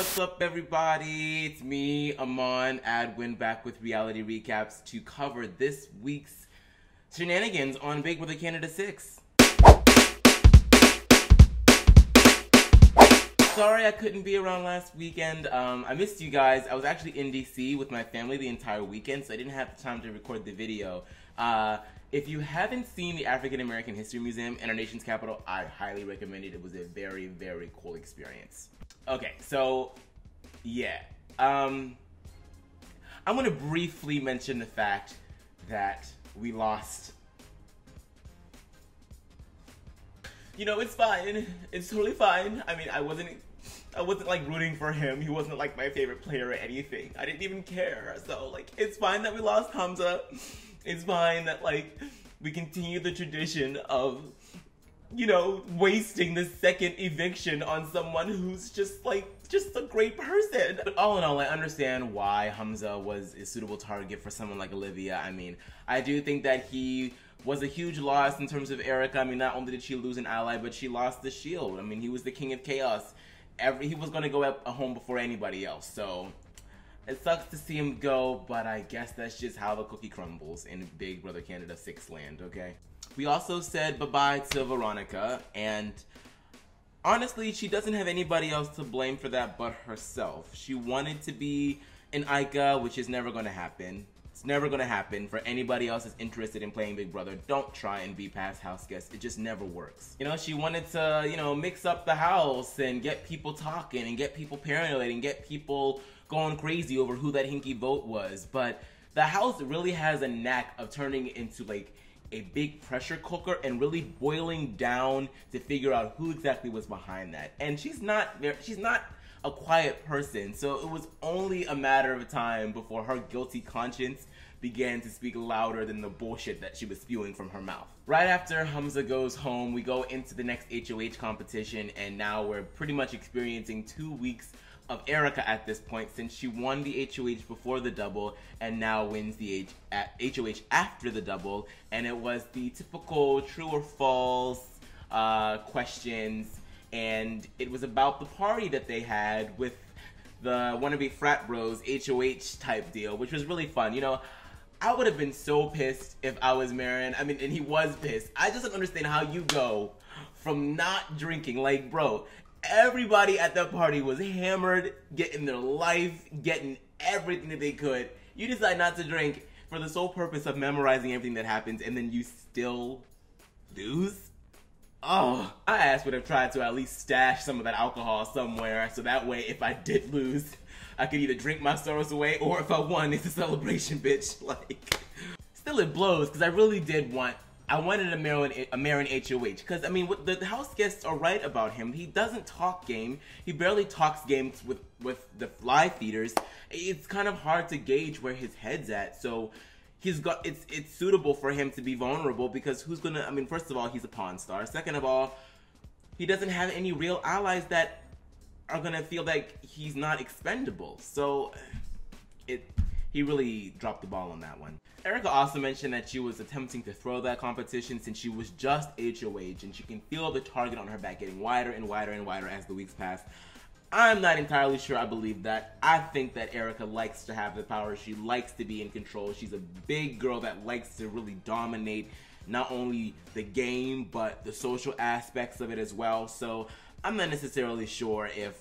what's up everybody? It's me, Aman, Adwin, back with reality recaps to cover this week's shenanigans on Big Brother Canada 6. Sorry I couldn't be around last weekend. I missed you guys. I was actually in DC with my family the entire weekend, so I didn't have the time to record the video. If you haven't seen the African American History Museum in our nation's capital, I highly recommend it. It was a very, very cool experience. Okay, so, yeah. I'm going to briefly mention the fact that we lost. You know, it's fine. It's totally fine. I mean, I wasn't like rooting for him. He wasn't like my favorite player or anything. I didn't even care. So like, it's fine that we lost Hamza. It's fine that like we continue the tradition of, you know, wasting the second eviction on someone who's just a great person. But all in all, I understand why Hamza was a suitable target for someone like Olivia. I mean, I do think that he was a huge loss in terms of Erica. I mean, not only did she lose an ally, but she lost the shield. I mean, he was the king of chaos. He was going to go home before anybody else. So it sucks to see him go, but I guess that's just how the cookie crumbles in Big Brother Canada 6 land, okay? We also said bye-bye to Veronica, and honestly, she doesn't have anybody else to blame for that but herself. She wanted to be an Ica, which is never going to happen. It's never going to happen. For anybody else that's interested in playing Big Brother, don't try and be past house guests. It just never works. You know, she wanted to, you know, mix up the house and get people talking and get people paranoid and get people going crazy over who that hinky vote was. But the house really has a knack of turning into like a big pressure cooker and really boiling down to figure out who exactly was behind that. And she's not a quiet person, so it was only a matter of time before her guilty conscience began to speak louder than the bullshit that she was spewing from her mouth. Right after Hamza goes home, we go into the next HOH competition, and now we're pretty much experiencing 2 weeks of Erica at this point, since she won the HOH before the double and now wins the HOH after the double. And it was the typical true or false questions, and it was about the party that they had with the wannabe frat bros HOH type deal, which was really fun. You know, I would have been so pissed if I was Marin. I mean, and he was pissed. I just don't understand how you go from not drinking, like, bro, everybody at that party was hammered, getting their life, getting everything that they could. You decide not to drink for the sole purpose of memorizing everything that happens, and then you still lose? Oh, I asked would have tried to at least stash some of that alcohol somewhere, so that way if I did lose, I could either drink my sorrows away, or if I won, it's a celebration, bitch. Like, still it blows, because I really did I wanted a Marin HOH, because, I mean, the house guests are right about him. He doesn't talk game. He barely talks games with the fly feeders. It's kind of hard to gauge where his head's at, so it's suitable for him to be vulnerable, because who's gonna, I mean, first of all, he's a pawn star. Second of all, he doesn't have any real allies that are gonna feel like he's not expendable. So he really dropped the ball on that one. Erica also mentioned that she was attempting to throw that competition since she was just HOH, and she can feel the target on her back getting wider and wider and wider as the weeks pass. I'm not entirely sure I believe that. I think that Erica likes to have the power. She likes to be in control. She's a big girl that likes to really dominate not only the game, but the social aspects of it as well. So I'm not necessarily sure if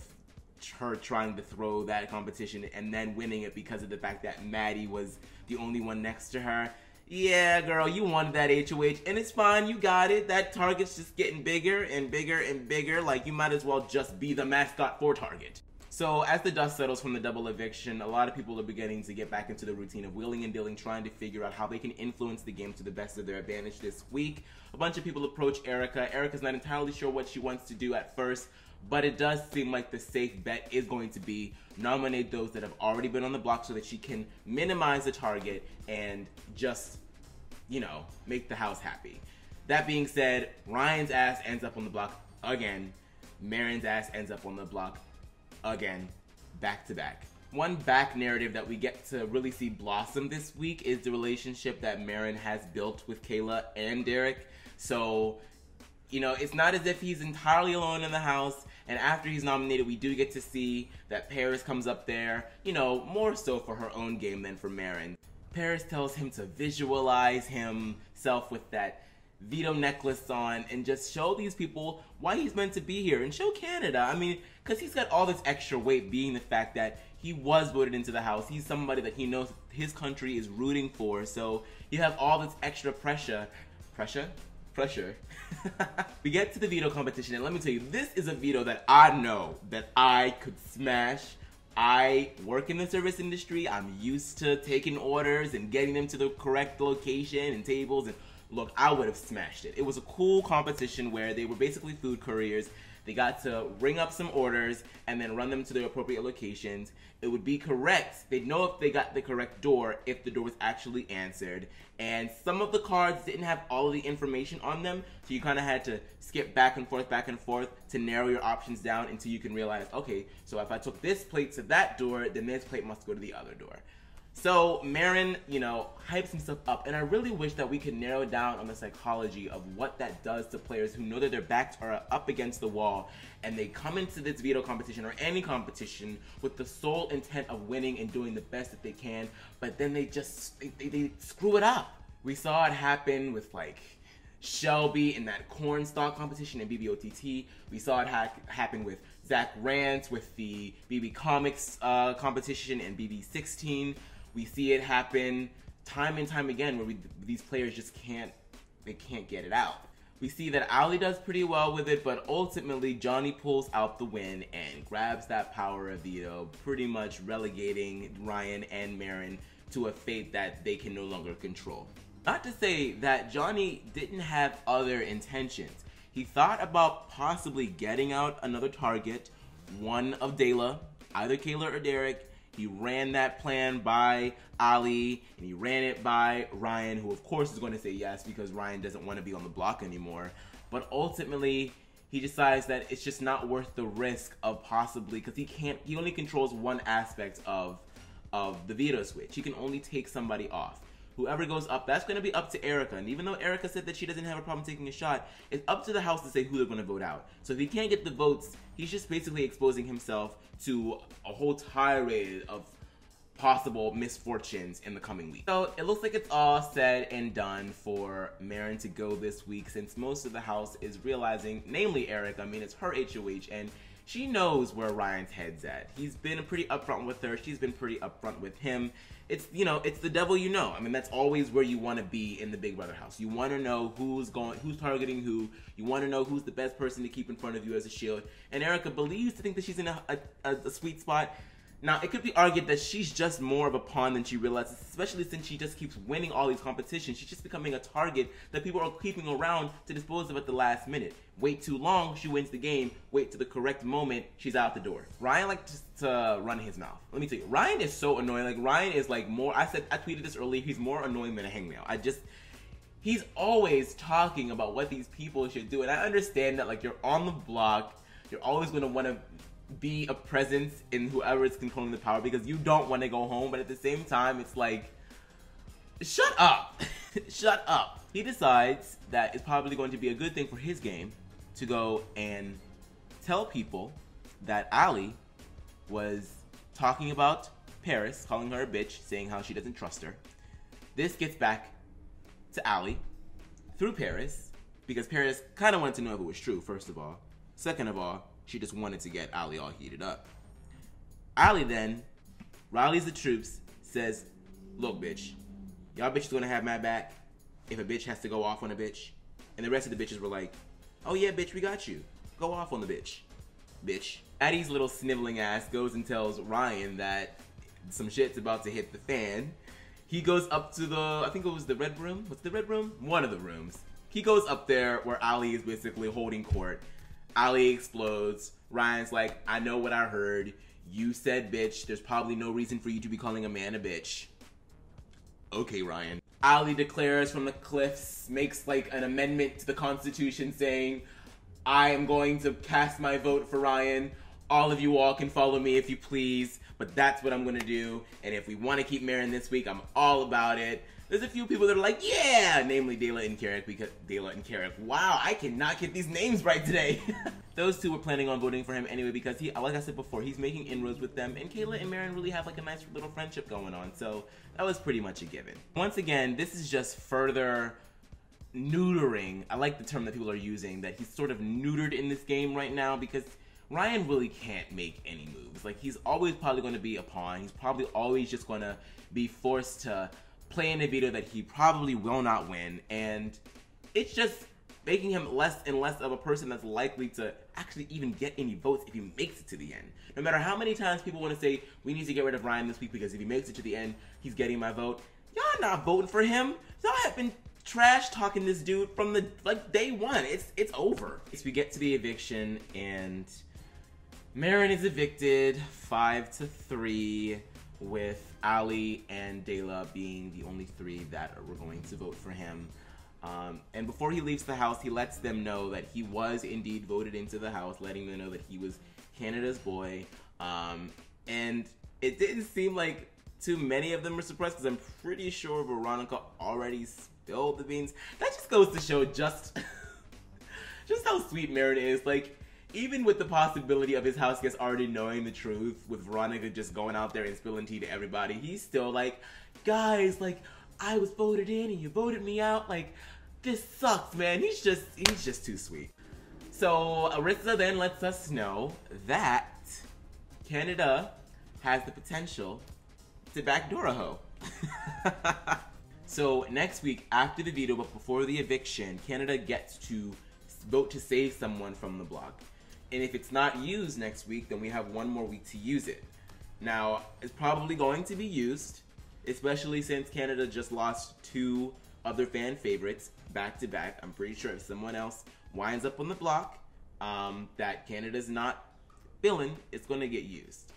her trying to throw that competition and then winning it because of the fact that Maddie was the only one next to her. Yeah, girl, you wanted that HOH, and it's fine, you got it. That target's just getting bigger and bigger and bigger. Like, you might as well just be the mascot for Target. So, as the dust settles from the double eviction, a lot of people are beginning to get back into the routine of wheeling and dealing, trying to figure out how they can influence the game to the best of their advantage this week. A bunch of people approach Erica. Erica's not entirely sure what she wants to do at first, but it does seem like the safe bet is going to be nominate those that have already been on the block so that she can minimize the target and just, you know, make the house happy. That being said, Ryan's ass ends up on the block again. Marin's ass ends up on the block again, back to back. One back narrative that we get to really see blossom this week is the relationship that Marin has built with Kayla and Derek. So, you know, it's not as if he's entirely alone in the house, And after he's nominated, we do get to see that Paris comes up there, you know, more so for her own game than for Marin. Paris tells him to visualize himself with that veto necklace on and just show these people why he's meant to be here and show Canada. I mean, because he's got all this extra weight being the fact that he was voted into the House. He's somebody that he knows his country is rooting for, so you have all this extra pressure. We get to the veto competition, and let me tell you, this is a veto that I know that I could smash. I work in the service industry. I'm used to taking orders and getting them to the correct location and tables, and look, I would have smashed it. It was a cool competition where they were basically food couriers. They got to ring up some orders and then run them to the appropriate locations. It would be correct. They'd know if they got the correct door, if the door was actually answered. And some of the cards didn't have all of the information on them, so you kind of had to skip back and forth to narrow your options down until you can realize, okay, so if I took this plate to that door, then this plate must go to the other door. So Marin, you know, hypes himself up, and I really wish that we could narrow down on the psychology of what that does to players who know that their backs are up against the wall and they come into this veto competition or any competition with the sole intent of winning and doing the best that they can, but then they just they screw it up. We saw it happen with like Shelby in that cornstalk competition in BBOTT. We saw it happen with Zach Rance with the BB Comics competition in BB16. We see it happen time and time again where these players just can't get it out. We see that Ali does pretty well with it, but ultimately Johnny pulls out the win and grabs that power of veto, pretty much relegating Ryan and Marin to a fate that they can no longer control. Not to say that Johnny didn't have other intentions. He thought about possibly getting out another target, one of Dayla, either Kayla or Derek. He ran that plan by Ali, and he ran it by Ryan, who of course is going to say yes because Ryan doesn't want to be on the block anymore. But ultimately, he decides that it's just not worth the risk of possibly, because he only controls one aspect of the veto switch. He can only take somebody off. Whoever goes up, that's going to be up to Erica. And even though Erica said that she doesn't have a problem taking a shot, it's up to the House to say who they're going to vote out. So if he can't get the votes, he's just basically exposing himself to a whole tirade of possible misfortunes in the coming week. So it looks like it's all said and done for Marin to go this week, since most of the House is realizing, namely Erica, I mean, it's her HOH, and she knows where Ryan's head's at. He's been pretty upfront with her. She's been pretty upfront with him. It's, you know, it's the devil you know. I mean, that's always where you want to be in the Big Brother house. You want to know who's targeting who. You want to know who's the best person to keep in front of you as a shield. And Erica believes to think that she's in a sweet spot. Now, it could be argued that she's just more of a pawn than she realizes, especially since she just keeps winning all these competitions. She's just becoming a target that people are keeping around to dispose of at the last minute. Wait too long, she wins the game. Wait to the correct moment, she's out the door. Ryan likes to run his mouth. Let me tell you, Ryan is so annoying. Like, Ryan is like more, I tweeted this earlier, he's more annoying than a hangnail. He's always talking about what these people should do. And I understand that, like, you're on the block, you're always going to want to be a presence in whoever is controlling the power because you don't want to go home, but at the same time, it's like, shut up. Shut up. He decides that it's probably going to be a good thing for his game to go and tell people that Ali was talking about Paris, calling her a bitch, saying how she doesn't trust her. This gets back to Ali through Paris, because Paris kind of wanted to know if it was true, first of all. Second of all, she just wanted to get Ali all heated up. Ali then rallies the troops, says, look, bitch, y'all bitches gonna have my back if a bitch has to go off on a bitch. And the rest of the bitches were like, oh yeah, bitch, we got you. Go off on the bitch. Bitch. Addie's little sniveling ass goes and tells Ryan that some shit's about to hit the fan. He goes up to I think it was the red room? What's the red room? One of the rooms. He goes up there where Ali is basically holding court. Ali explodes. Ryan's like, I know what I heard. You said bitch. There's probably no reason for you to be calling a man a bitch. Okay, Ryan. Ali declares from the cliffs, makes like an amendment to the Constitution saying, I am going to cast my vote for Ryan. All of you all can follow me if you please, but that's what I'm going to do. And if we want to keep Marin this week, I'm all about it. There's a few people that are like, yeah, namely Dela and Carrick, because Dela and Carrick. Wow, I cannot get these names right today. Those two were planning on voting for him anyway because he, like I said before, he's making inroads with them, and Kayla and Marin really have like a nice little friendship going on, so that was pretty much a given. Once again, this is just further neutering. I like the term that people are using, that he's sort of neutered in this game right now because Ryan really can't make any moves. Like, he's always probably going to be a pawn. He's probably always just going to be forced to play in a veto that he probably will not win, and it's just making him less and less of a person that's likely to actually even get any votes if he makes it to the end. No matter how many times people want to say, we need to get rid of Ryan this week because if he makes it to the end, he's getting my vote. Y'all not voting for him. Y'all have been trash talking this dude from the, like, day one. It's over. So we get to the eviction, and Marin is evicted 5-3, with Ali and Dela being the only three that were going to vote for him. And before he leaves the house, he lets them know that he was indeed voted into the house, letting them know that he was Canada's boy. And it didn't seem like too many of them were surprised because I'm pretty sure Veronica already spilled the beans. That just goes to show just how sweet Marin is. Like, even with the possibility of his house guests already knowing the truth, with Veronica just going out there and spilling tea to everybody, he's still like, guys, like, I was voted in and you voted me out. Like, this sucks, man. He's just too sweet. So Arissa then lets us know that Canada has the potential to backdoor a hoe. So next week, after the veto but before the eviction, Canada gets to vote to save someone from the block. And if it's not used next week, then we have one more week to use it. Now, it's probably going to be used, especially since Canada just lost 2 other fan favorites back to back. I'm pretty sure if someone else winds up on the block that Canada's not filling, it's going to get used.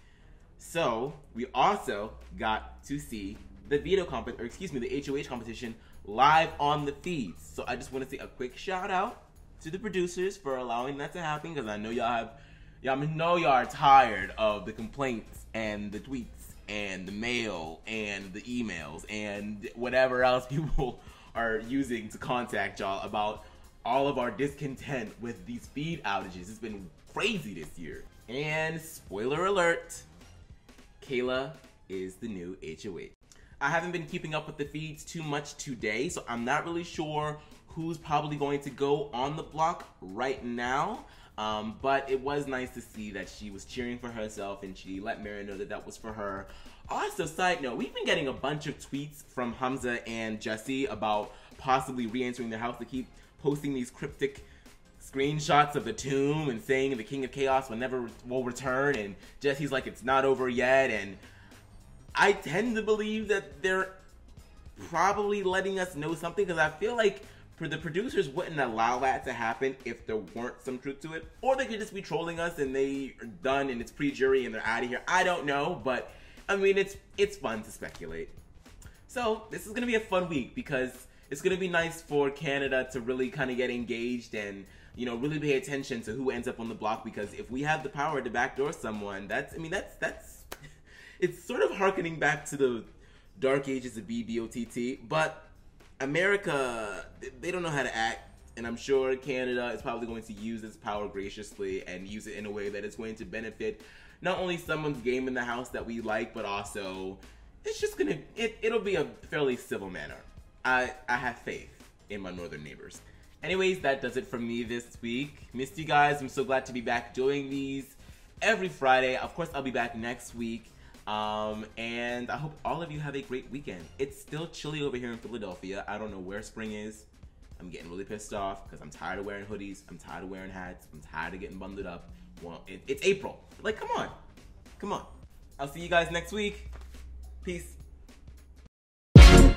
So, we also got to see the veto the HOH competition live on the feeds. So I just want to say a quick shout out to the producers for allowing that to happen, because I know y'all are tired of the complaints and the tweets and the mail and the emails and whatever else people are using to contact y'all about all of our discontent with these feed outages. It's been crazy this year. And spoiler alert, Kayla is the new HOH. I haven't been keeping up with the feeds too much today, so I'm not really sure who's probably going to go on the block right now. But it was nice to see that she was cheering for herself and she let Marin know that that was for her. Also, side note, we've been getting a bunch of tweets from Hamza and Jesse about possibly re-entering the house. They keep posting these cryptic screenshots of the tomb and saying the King of Chaos will return, and Jesse's like, it's not over yet, and I tend to believe that they're probably letting us know something, because I feel like the producers wouldn't allow that to happen if there weren't some truth to it. Or they could just be trolling us and they are done and it's pre-jury and they're out of here. I don't know, but I mean, it's fun to speculate. So this is going to be a fun week, because it's going to be nice for Canada to really kind of get engaged and, you know, really pay attention to who ends up on the block, because if we have the power to backdoor someone, that's it's sort of harkening back to the dark ages of BBOTT, but America, they don't know how to act, and I'm sure Canada is probably going to use its power graciously and use it in a way that is going to benefit not only someone's game in the house that we like, but also it's just gonna, it'll be a fairly civil manner. I have faith in my northern neighbors. Anyways, that does it from me this week. Missed you guys. I'm so glad to be back doing these every Friday. Of course, I'll be back next week. And I hope all of you have a great weekend. It's still chilly over here in Philadelphia. I don't know where spring is. I'm getting really pissed off because I'm tired of wearing hoodies. I'm tired of wearing hats. I'm tired of getting bundled up. Well, it's April. Like, come on. Come on. I'll see you guys next week. Peace.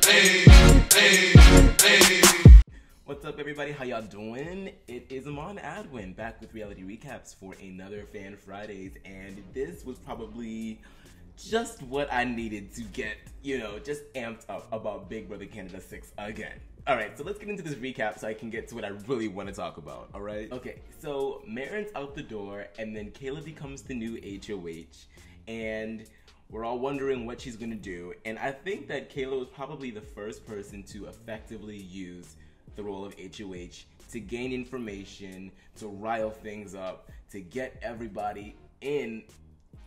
Hey, hey, hey. What's up, everybody? How y'all doing? It is Aman Adwin back with reality recaps for another Fan Fridays, and this was probably just what I needed to get, you know, just amped up about Big Brother Canada 6 again. Alright, so let's get into this recap so I can get to what I really want to talk about, alright? Okay, so Marin's out the door, and then Kayla becomes the new HOH, and We're all wondering what she's gonna do, and I think that Kayla was probably the first person to effectively use the role of HOH to gain information, to rile things up, to get everybody in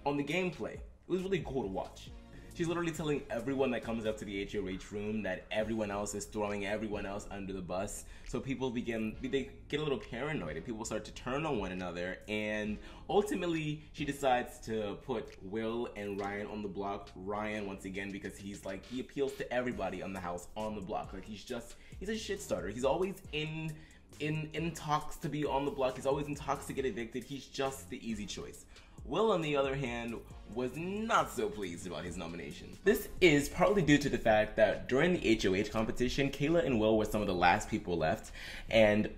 on the gameplay. It was really cool to watch. She's literally telling everyone that comes up to the HOH room that everyone else is throwing everyone else under the bus. So people they get a little paranoid and people start to turn on one another. And ultimately, she decides to put Will and Ryan on the block. Ryan, once again, because he appeals to everybody on the house on the block. Like he's a shit starter. He's always in talks to be on the block. He's always in talks to get evicted. He's just the easy choice. Will, on the other hand, was not so pleased about his nomination. This is partly due to the fact that during the HOH competition, Kayla and Will were some of the last people left, and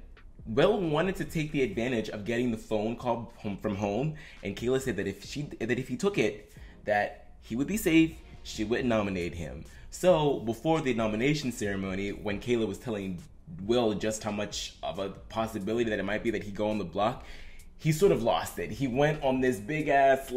Will wanted to take the advantage of getting the phone call from home, and Kayla said that if he took it, that he would be safe, she wouldn't nominate him. So before the nomination ceremony, when Kayla was telling Will just how much of a possibility that it might be that he go on the block, he sort of lost it. He went on this big ass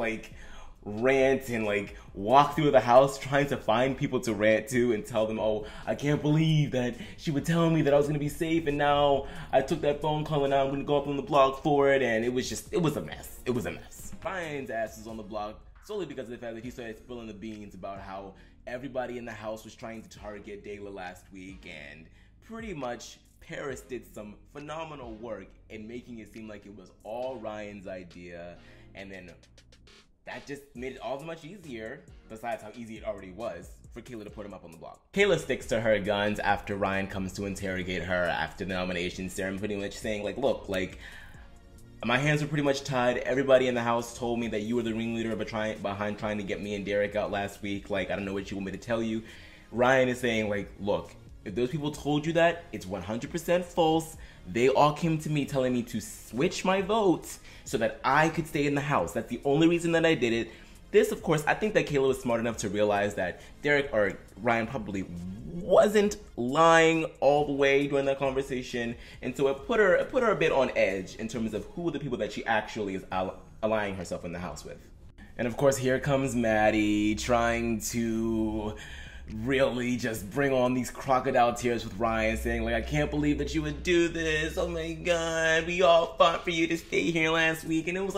rant and walk through the house trying to find people to rant to and tell them, oh, I can't believe that she would tell me that I was gonna be safe and now I took that phone call and now I'm gonna go up on the block for it, and it was a mess. It was a mess. Ryan's ass was on the block solely because of the fact that he started spilling the beans about how everybody in the house was trying to target Dayla last week, and pretty much Paris did some phenomenal work in making it seem like it was all Ryan's idea, and then that just made it all the much easier, besides how easy it already was, for Kayla to put him up on the block. Kayla sticks to her guns after Ryan comes to interrogate her after the nomination ceremony, pretty much saying look, my hands were pretty much tied. Everybody in the house told me that you were the ringleader behind trying to get me and Derek out last week. I don't know what you want me to tell you. Ryan is saying look, if those people told you that, it's 100% false. They all came to me telling me to switch my vote so that I could stay in the house. That's the only reason that I did it. This, of course, I think that Kayla was smart enough to realize that Ryan probably wasn't lying all the way during that conversation, and so it put her a bit on edge in terms of who are the people that she actually is allying herself in the house with. And of course, here comes Maddie trying to really just bring on these crocodile tears with Ryan, saying I can't believe that you would do this. Oh my god, we all fought for you to stay here last week. And it was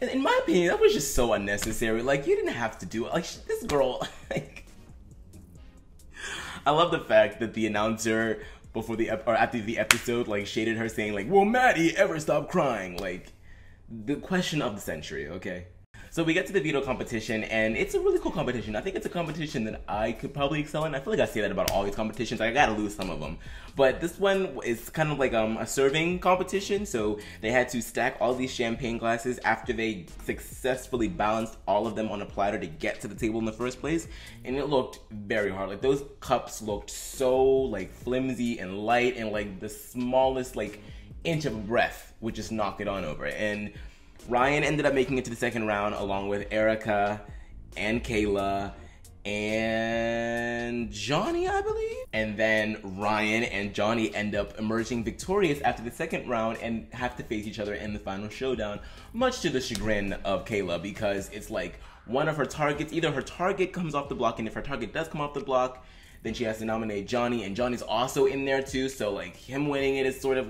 in my opinion, that was just so unnecessary. You didn't have to do it. This girl, I love the fact that the announcer after the episode shaded her saying will Maddie ever stop crying? The question of the century, okay? So we get to the veto competition, and it's a really cool competition. I think it's a competition that I could probably excel in. I feel like I say that about all these competitions. I gotta lose some of them. But this one is kind of a serving competition. So they had to stack all these champagne glasses after they successfully balanced all of them on a platter to get to the table in the first place. And it looked very hard. Those cups looked so flimsy and light, and the smallest inch of a breath would just knock it on over. And Ryan ended up making it to the second round along with Erica and Kayla and Johnny, I believe. And then Ryan and Johnny end up emerging victorious after the second round and have to face each other in the final showdown, much to the chagrin of Kayla, because it's one of her targets, either her target comes off the block, and if her target does come off the block, then she has to nominate Johnny, and Johnny's also in there too, so him winning it is sort of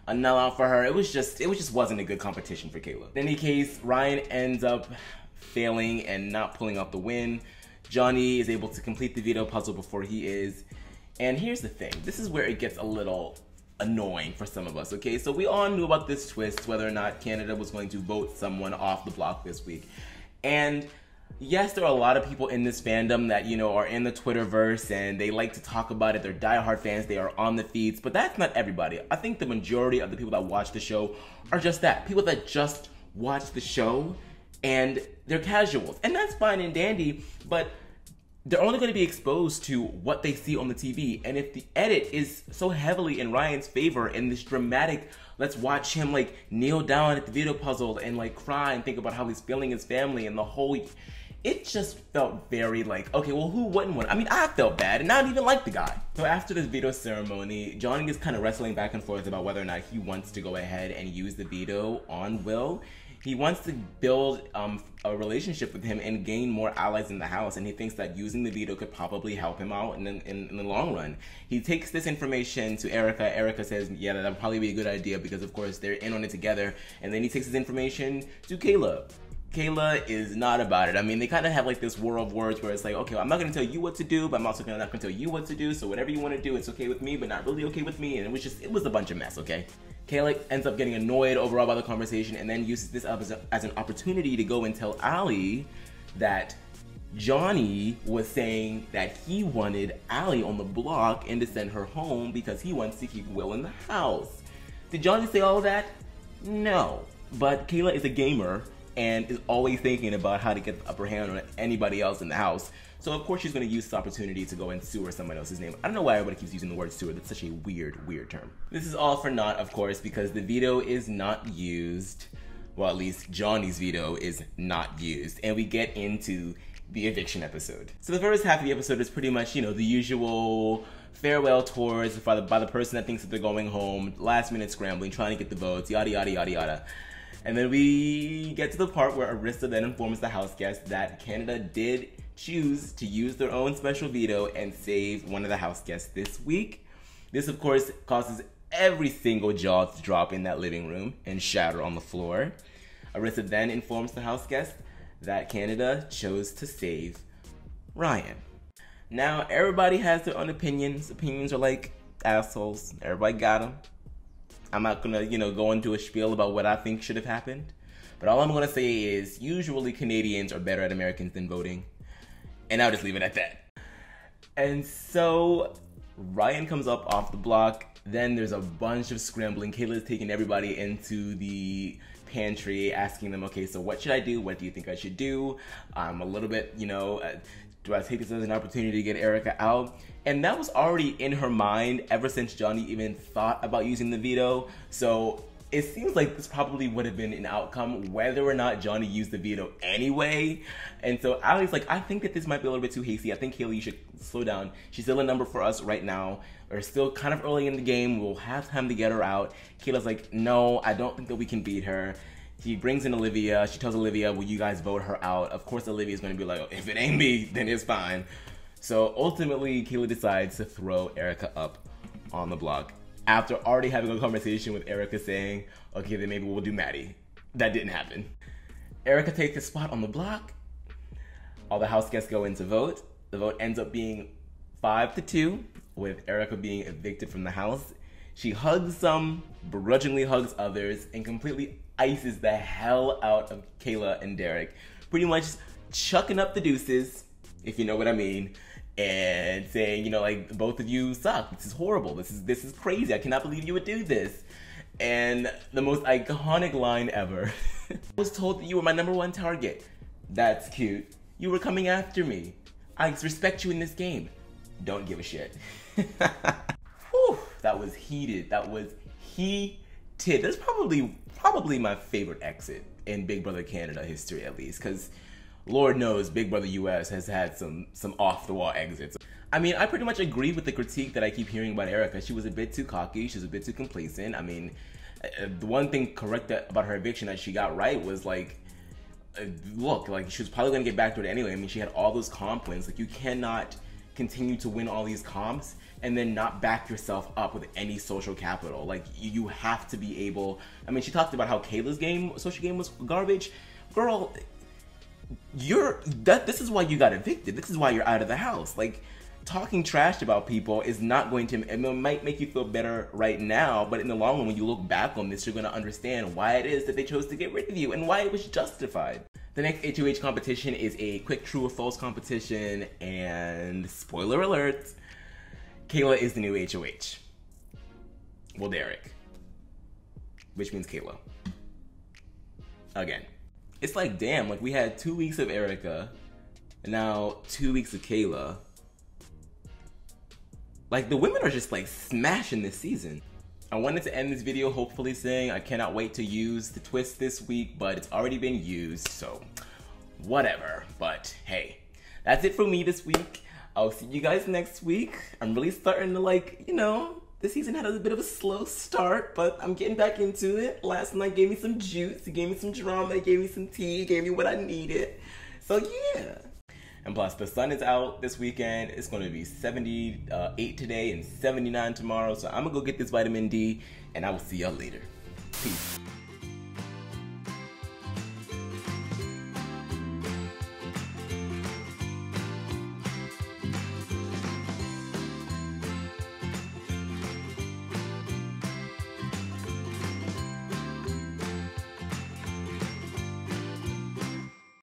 a null out for her. It just wasn't a good competition for Kayla. In any case, Ryan ends up failing and not pulling off the win. Johnny is able to complete the veto puzzle before he is. And here's the thing. This is where it gets a little annoying for some of us, okay? So we all knew about this twist, whether or not Canada was going to vote someone off the block this week. And yes, there are a lot of people in this fandom that, are in the Twitterverse and they like to talk about it. They're diehard fans. They are on the feeds, but that's not everybody. I think the majority of the people that watch the show are just that. People that just watch the show and they're casuals. And that's fine and dandy, but they're only going to be exposed to what they see on the TV. And if the edit is so heavily in Ryan's favor in this dramatic, let's watch him kneel down at the veto puzzle and cry and think about how he's feeling his family and the whole, it just felt very okay, well, who wouldn't want? I mean, I felt bad and I didn't even like the guy. So after this veto ceremony, Johnny is kind of wrestling back and forth about whether or not he wants to go ahead and use the veto on Will. He wants to build a relationship with him and gain more allies in the house, and he thinks that using the veto could probably help him out in the long run. He takes this information to Erica. Erica says, yeah, that would probably be a good idea because, of course, they're in on it together. And then he takes his information to Kayla. Kayla is not about it. I mean, they kind of have like this war of words where it's like, okay, I'm not going to tell you what to do, but I'm also not going to tell you what to do. So whatever you want to do, it's okay with me, but not really okay with me. And it was a bunch of mess, okay? Kayla ends up getting annoyed overall by the conversation and then uses this as an opportunity to go and tell Allie that Johnny was saying that he wanted Allie on the block and to send her home because he wants to keep Will in the house. Did Johnny say all of that? No. But Kayla is a gamer and is always thinking about how to get the upper hand on anybody else in the house. So of course she's going to use this opportunity to go and sewer someone else's name. I don't know why everybody keeps using the word sewer. That's such a weird term. This is all for naught, of course, because the veto is not used. Well, at least Johnny's veto is not used. And we get into the eviction episode. So the first half of the episode is pretty much, you know, the usual farewell tours by the person that thinks that they're going home, last minute scrambling, trying to get the votes, yada, yada, yada, yada. And then we get to the part where Arista then informs the house guests that Canada did choose to use their own special veto and save one of the house guests this week. This, of course, causes every single jaw to drop in that living room and shatter on the floor. Arista then informs the house guest that Canada chose to save Ryan. Now, everybody has their own opinions. Opinions are like assholes. Everybody got them. I'm not gonna, go into a spiel about what I think should have happened. But all I'm gonna say is, usually Canadians are better at Americans than voting. And I'll just leave it at that. And so, Ryan comes up off the block. Then there's a bunch of scrambling. Kayla's taking everybody into the pantry, asking them, okay, so what should I do? What do you think I should do? I'm a little bit, do I take this as an opportunity to get Erica out? And that was already in her mind ever since Johnny even thought about using the veto. So it seems like this probably would have been an outcome whether or not Johnny used the veto anyway. And so Allie's like, I think that this might be a little bit too hasty. I think Kayla, you should slow down. She's still a number for us right now. We're still kind of early in the game. We'll have time to get her out. Kayla's like, no, I don't think that we can beat her. He brings in Olivia. She tells Olivia, will you guys vote her out? Of course, Olivia's going to be like, oh, if it ain't me, then it's fine. So ultimately, Kayla decides to throw Erica up on the block after already having a conversation with Erica saying, okay, then maybe we'll do Maddie. That didn't happen. Erica takes a spot on the block. All the house guests go in to vote. The vote ends up being 5-2, with Erica being evicted from the house. She hugs some, begrudgingly hugs others, and completely ices the hell out of Kayla and Derek. Pretty much chucking up the deuces, if you know what I mean, and saying, like, both of you suck. This is horrible. This is crazy. I cannot believe you would do this. And the most iconic line ever. I was told that you were my #1 target. That's cute. You were coming after me. I respect you in this game. Don't give a shit. Whew, that was heated. That was heated. That's probably my favorite exit in Big Brother Canada history, at least, because Lord knows Big Brother US has had some off-the-wall exits. I mean, I pretty much agree with the critique that I keep hearing about Erica. She was a bit too cocky. She was a bit too complacent. I mean, the one thing correct about her eviction that she got right was, like, look, like, she was probably going to get back to it anyway. I mean, she had all those comp wins. Like, you cannot continue to win all these comps and then not back yourself up with any social capital. Like, you have to be able... I mean, she talked about how Kayla's social game was garbage. Girl... this is why you got evicted. This is why you're out of the house. Like, talking trash about people is not going to, it might make you feel better right now, but in the long run, when you look back on this, you're going to understand why it is that they chose to get rid of you and why it was justified. The next HOH competition is a quick true or false competition, and spoiler alert, Kayla is the new HOH. Well, Derek. Which means Kayla. Again. It's like, damn, like, we had 2 weeks of Erica, and now 2 weeks of Kayla. Like, the women are just, like, smashing this season. I wanted to end this video hopefully saying I cannot wait to use the twist this week, but it's already been used, so whatever. But hey, that's it for me this week. I'll see you guys next week. I'm really starting to, like, This season had a bit of a slow start, but I'm getting back into it. Last night gave me some juice, it gave me some drama, it gave me some tea, it gave me what I needed. So yeah. And plus, the sun is out this weekend. It's going to be 78 today and 79 tomorrow. So I'm going to go get this vitamin D, and I will see y'all later. Peace.